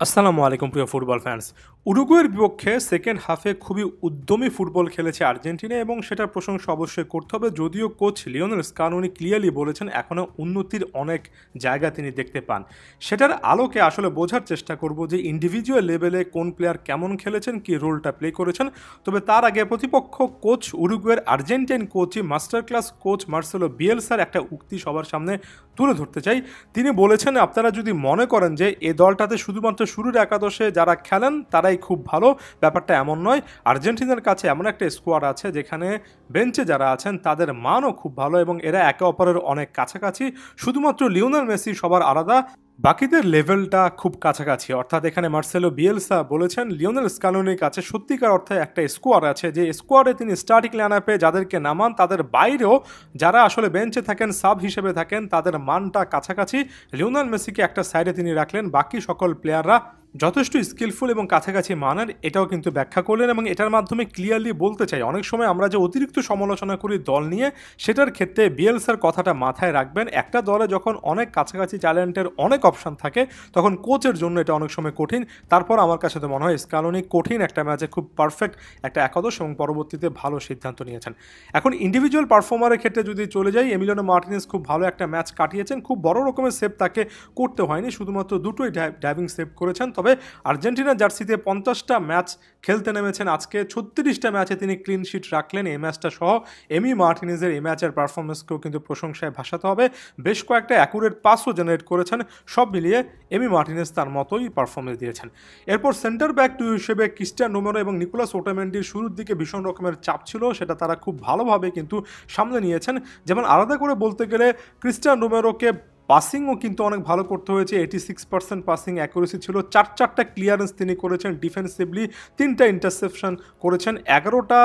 আসসালামু আলাইকুম প্রিয় ফুটবল ফ্যান্স। উরুগুয়ের বিপক্ষে সেকেন্ড হাফে খুবই উদ্যমী ফুটবল খেলেছে আর্জেন্টিনা এবং সেটার প্রশংসা অবশ্যই করতে হবে। যদিও কোচ লিওনেল স্কালোনি ক্লিয়ারলি বলেছেন এখনও উন্নতির অনেক জায়গা তিনি দেখতে পান। সেটার আলোকে আসলে বোঝার চেষ্টা করব যে ইন্ডিভিজুয়াল লেভেলে কোন প্লেয়ার কেমন খেলেছেন, কি রোলটা প্লে করেছেন। তবে তার আগে প্রতিপক্ষ কোচ উরুগুয়ের আর্জেন্টাইন কোচই মাস্টার ক্লাস কোচ মার্সেলো বিয়েলসার একটা উক্তি সবার সামনে তুলে ধরতে চাই। তিনি বলেছেন, আপনারা যদি মনে করেন যে এই দলটাতে শুধুমাত্র শুরুর একাদশে যারা খেলেন তারাই খুব ভালো, ব্যাপারটা এমন নয়। আর্জেন্টিনার কাছে এমন একটা স্কোয়াড আছে যেখানে বেঞ্চে যারা আছেন তাদের মানও খুব ভালো এবং এরা একে অপরের অনেক কাছাকাছি। শুধুমাত্র লিওনেল মেসি সবার আলাদা, বাকিদের লেভেলটা খুব কাছাকাছি। অর্থাৎ এখানে মার্সেলো বিয়েলসা বলেছেন লিওনেল স্কালোনির কাছে সত্যিকার অর্থে একটা স্কোয়াড আছে, যে স্কোয়াডে তিনি স্টার্টিং লাইনআপে যাদেরকে নামান তাদের বাইরেও যারা আসলে বেঞ্চে থাকেন, সাব হিসেবে থাকেন, তাদের মানটা কাছাকাছি। লিওনেল মেসিকে একটা সাইডে তিনি রাখলেন, বাকি সকল প্লেয়াররা যথেষ্ট স্কিলফুল এবং কাছাকাছি মানের, এটাও কিন্তু ব্যাখ্যা করলেন এবং এটার মাধ্যমে ক্লিয়ারলি বলতে চাই অনেক সময় আমরা যে অতিরিক্ত সমালোচনা করি দল নিয়ে, সেটার ক্ষেত্রে বিএলসার কথাটা মাথায় রাখবেন। একটা দলে যখন অনেক কাছাকাছি ট্যালেন্টের অনেক অপশান থাকে তখন কোচের জন্য এটা অনেক সময় কঠিন। তারপর আমার কাছে তো মনে হয় স্কালোনি কঠিন একটা ম্যাচে খুব পারফেক্ট একটা একাদশ এবং পরবর্তীতে ভালো সিদ্ধান্ত নিয়েছেন। এখন ইন্ডিভিজুয়াল পারফর্মারের ক্ষেত্রে যদি চলে যাই, এমিলিয়ানো মার্টিনেজ খুব ভালো একটা ম্যাচ কাটিয়েছেন। খুব বড় রকমের সেভ তাকে করতে হয়নি, শুধুমাত্র দুটোই ডাইভিং সেভ করেছেন। তবে আর্জেন্টিনা জার্সিতে 50টা ম্যাচ খেলতে নেমেছেন, আজকে 36টা ম্যাচে তিনি ক্লিন শিট রাখলেন। এই ম্যাচটা সহ এমি মার্টিনেজের এই ম্যাচের পারফরমেন্সকেও কিন্তু প্রশংসায় ভাসাতে হবে। বেশ কয়েকটা অ্যাকুরেট পাসও জেনারেট করেছেন। সব মিলিয়ে এমি মার্টিনেজ তার মতোই পারফরমেন্স দিয়েছেন। এরপর সেন্টার ব্যাক টু হিসেবে ক্রিস্টিয়ান রোমেরো এবং নিকোলাস ওটামেন্ডির শুরুর দিকে ভীষণ রকমের চাপ ছিল, সেটা তারা খুব ভালোভাবে কিন্তু সামলে নিয়েছেন। যেমন আলাদা করে বলতে গেলে ক্রিস্টিয়ান রোমেরোকে পাসিংও কিন্তু অনেক ভালো করতে হয়েছে। 86% পাসিং অ্যাকুরেসি ছিল, চারটা ক্লিয়ারেন্স তিনি করেছেন ডিফেন্সিভলি, 3টা ইন্টারসেপশন করেছেন, 11টা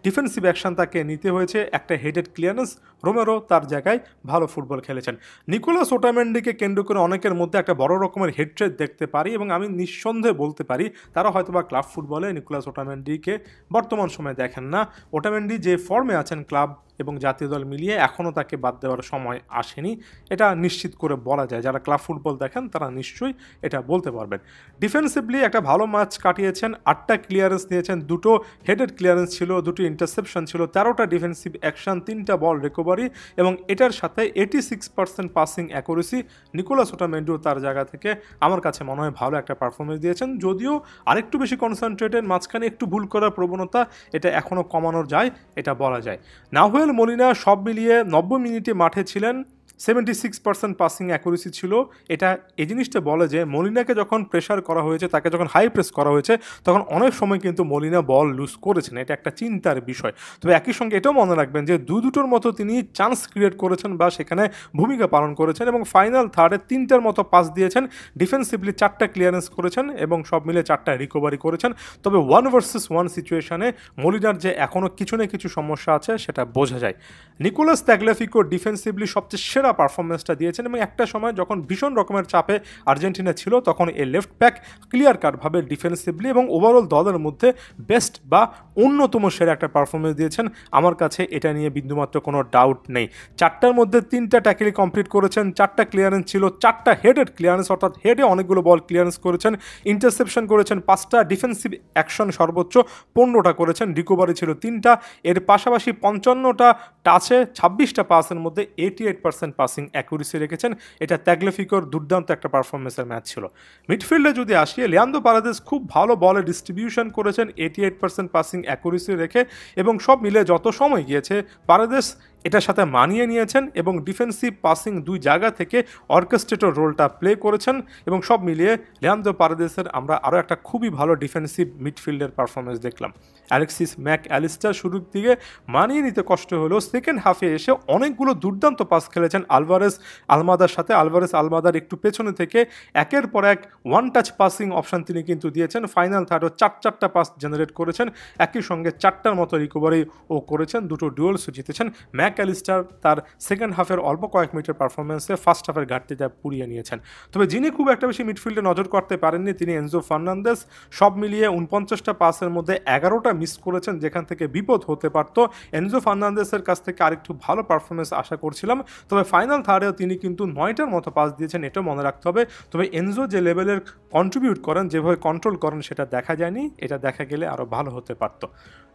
ডিফেন্সিভ অ্যাকশন তাকে নিতে হয়েছে, একটা হেডেড ক্লিয়ারেন্স। রোমেরো তার জায়গায় ভালো ফুটবল খেলেছেন। নিকোলাস ওটামেন্ডিকে কেন্দ্র করে অনেকের মধ্যে একটা বড় রকমের হেডট্রেড দেখতে পারি এবং আমি নিঃসন্দেহে বলতে পারি তারা হয়তোবা ক্লাব ফুটবলে নিকোলাস ওটামেন্ডিকে বর্তমান সময়ে দেখেন না। ওটামেন্ডি যে ফর্মে আছেন ক্লাব এবং জাতীয় দল মিলিয়ে, এখনও তাকে বাদ দেওয়ার সময় আসেনি, এটা নিশ্চিত করে বলা যায়। যারা ক্লাব ফুটবল দেখেন তারা নিশ্চয়ই এটা বলতে পারবেন। ডিফেন্সিভলি একটা ভালো ম্যাচ কাটিয়েছেন, 8টা ক্লিয়ারেন্স নিয়েছেন, দুটো হেডেড ক্লিয়ারেন্স ছিল, দুটো ইন্টারসেপশন ছিল, 13টা ডিফেন্সিভ অ্যাকশন, 3টা বল রিকভারি এবং এটার সাথে 86% পাসিং অ্যাকুরেসি। নিকোলাস ওটামেন্ডিও তার জায়গা থেকে আমার কাছে মনে হয় ভালো একটা পারফরমেন্স দিয়েছেন। যদিও আরেকটু বেশি কনসেন্ট্রেটেড, মাঝখানে একটু ভুল করার প্রবণতা, এটা এখনও কমানোর যায়, এটা বলা যায়। নাহুয়েল মলিনা সব মিলিয়ে 90 মিনিটে মাঠে ছিলেন, 76% পাসিং অ্যাকুরেসি ছিল। এটা এই জিনিসটা বলে যে মলিনাকে যখন প্রেশার করা হয়েছে, তাকে যখন হাই প্রেস করা হয়েছে, তখন অনেক সময় কিন্তু মলিনা বল লুজ করেছেন, এটা একটা চিন্তার বিষয়। তবে একই সঙ্গে এটাও মনে রাখবেন যে দুটোর মতো তিনি চান্স ক্রিয়েট করেছেন বা সেখানে ভূমিকা পালন করেছেন এবং ফাইনাল থার্ডে 3টার মতো পাস দিয়েছেন, ডিফেন্সিভলি 4টা ক্লিয়ারেন্স করেছেন এবং সব মিলে 4টা রিকভারি করেছেন। তবে 1 ভার্সেস 1 সিচুয়েশনে মলিনার যে এখনও কিছু না কিছু সমস্যা আছে সেটা বোঝা যায়। নিকোলাস তাগলিয়াফিকো ডিফেন্সিভলি সবচেয়ে সেরা পারফরমেন্সটা দিয়েছেন এবং একটা সময় যখন ভীষণ রকমের চাপে আর্জেন্টিনা ছিল তখন এই লেফট ব্যাক ক্লিয়ার কাটভাবে ডিফেন্সিভলি এবং ওভারঅল দলের মধ্যে বেস্ট বা অন্যতম সেরা একটা পারফরমেন্স দিয়েছেন। আমার কাছে এটা নিয়ে বিন্দুমাত্র কোনো ডাউট নেই। 4টার মধ্যে 3টা ট্যাকেলই কমপ্লিট করেছেন, 4টা ক্লিয়ারেন্স ছিল, 4টা হেডেড ক্লিয়ারেন্স, অর্থাৎ হেডে অনেকগুলো বল ক্লিয়ারেন্স করেছেন, ইন্টারসেপশন করেছেন 5টা, ডিফেন্সিভ অ্যাকশন সর্বোচ্চ 15টা করেছেন, রিকভারি ছিল 3টা। এর পাশাপাশি 55টা টাচে 26টা পাসের মধ্যে 88% পাসিং অ্যাকুরেসি রেখেছেন। এটা তাগলিয়াফিকোর দুর্দান্ত একটা পারফরমেন্সের ম্যাচ ছিল। মিডফিল্ডে যদি আসি, লিয়ান্দ্রো পারাদেস খুব ভালো বলে ডিস্ট্রিবিউশন করেছেন 88% পাসিং অ্যাকুরেসি রেখে এবং সব মিলে যত সময় গিয়েছে পারাদেস এটার সাথে মানিয়ে নিয়েছেন এবং ডিফেন্সিভ পাসিং দুই জায়গা থেকে অর্কেস্ট্রেটর রোলটা প্লে করেছেন এবং সব মিলিয়ে লিয়ান্দ্রো পারাদেসের আমরা আরও একটা খুবই ভালো ডিফেন্সিভ মিডফিল্ডের পারফরমেন্স দেখলাম। অ্যালেক্সিস ম্যাক অ্যালিস্টার শুরুর দিকে মানিয়ে নিতে কষ্ট হলেও সেকেন্ড হাফে এসে অনেকগুলো দুর্দান্ত পাস খেলেছেন আলভারেজ আলমাদার সাথে। আলভারেজ আলমাদার একটু পেছনে থেকে একের পর এক ওয়ান টাচ পাসিং অপশান তিনি কিন্তু দিয়েছেন। ফাইনাল থার্ডও 4টা পাস জেনারেট করেছেন, একই সঙ্গে 4টার মতো রিকভারি ও করেছেন, দুটো ডুয়েলসও জিতেছেন। ম্যাক অ্যালিস্টার তার সেকেন্ড হাফের অল্প কয়েক মিনিটের পারফরমেন্সে ফার্স্ট হাফের ঘাটতিটা পুড়িয়ে নিয়েছেন। তবে যিনি খুব একটা বেশি মিডফিল্ডে নজর করতে পারেননি তিনি এনজো ফার্নান্দেস। সব মিলিয়ে 49টা পাসের মধ্যে 11টা মিস করেছেন যেখান থেকে বিপদ হতে পারত। এনজো ফার্নান্দেসের কাছ থেকে আরেকটু ভালো পারফরমেন্স আশা করছিলাম, তবে ফাইনাল থার্ডেও তিনি কিন্তু 9টার মতো পাস দিয়েছেন, এটাও মনে রাখতে হবে। তবে এনজো যে লেভেলের কন্ট্রিবিউট করেন, যেভাবে কন্ট্রোল করেন, সেটা দেখা যায়নি, এটা দেখা গেলে আরও ভালো হতে পারত।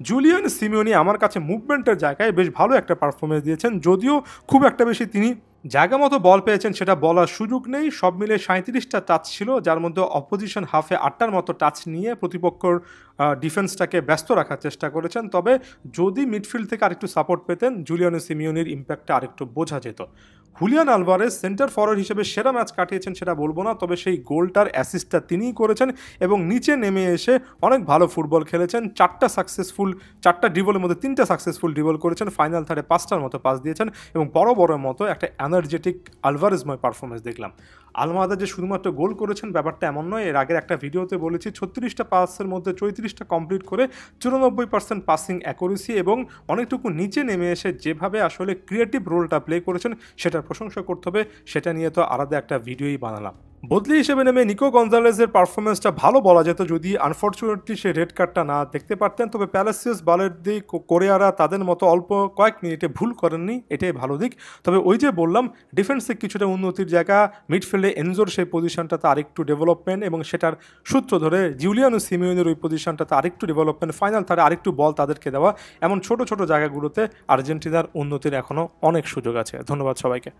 জুলিয়ান সিমিওনি আমার কাছে মুভমেন্টের জায়গায় বেশ ভালো একটা পারফরমেন্স দিয়েছেন, যদিও খুব একটা বেশি তিনি জায়গা মতো বল পেয়েছেন সেটা বলার সুযোগ নেই। সব মিলে 37টা টাচ ছিল, যার মধ্যে অপোজিশন হাফে 8টার মতো টাচ নিয়ে প্রতিপক্ষর ডিফেন্সটাকে ব্যস্ত রাখার চেষ্টা করেছেন। তবে যদি মিডফিল্ড থেকে আরেকটু সাপোর্ট পেতেন, জুলিয়ানো সিমিওনির ইম্প্যাক্টটা আরেকটু বোঝা যেত। হুলিয়ান আলভারেজ সেন্টার ফরওয়ার্ড হিসেবে সেরা ম্যাচ কাটিয়েছেন সেটা বলবো না, তবে সেই গোলটার অ্যাসিস্টটা তিনিই করেছেন এবং নিচে নেমে এসে অনেক ভালো ফুটবল খেলেছেন। 4টা ড্রিবলের মধ্যে 3টা সাকসেসফুল ড্রিবল করেছেন, ফাইনাল থার্ডে 5টার মতো পাস দিয়েছেন এবং বড় মতো একটা এনার্জেটিক আলভারেজময় পারফরমেন্স দেখলাম। আলমাদা যে শুধুমাত্র গোল করেছেন ব্যাপারটা এমন নয়, এর আগের একটা ভিডিওতে বলেছি 36টা পাসের মধ্যে 34টা কমপ্লিট করে 94% পাসিং অ্যাকুরেসি এবং অনেকটুকু নিচে নেমে এসে যেভাবে আসলে ক্রিয়েটিভ রোলটা প্লে করেছেন সেটার প্রশংসা করতে হবে। সেটা নিয়ে তো আলাদা একটা ভিডিওই বানালাম। বদলি হিসেবে নেমে নিকো গঞ্জালেজের পারফরমেন্সটা ভালো বলা যেত যদি আনফর্চুনেটলি সে রেড কার্ডটা না দেখতে পারতেন। তবে প্যালাসিয়াস, বালের্দি, কোরেয়ারা তাদের মতো অল্প কয়েক মিনিটে ভুল করেননি, এটাই ভালো দিক। তবে ওই যে বললাম ডিফেন্সে কিছুটা উন্নতির জায়গা, মিডফিল্ডে এনজোর সেই পজিশনটাতে আরেকটু ডেভেলপমেন্ট এবং সেটার সূত্র ধরে জুলিয়ানো সিমিওনের ওই পজিশনটাতে আরেকটু ডেভেলপমেন্ট, ফাইনাল থার্ডে আরেকটু বল তাদেরকে দেওয়া, এমন ছোট ছোট জায়গাগুলোতে আর্জেন্টিনার উন্নতির এখনও অনেক সুযোগ আছে। ধন্যবাদ সবাইকে।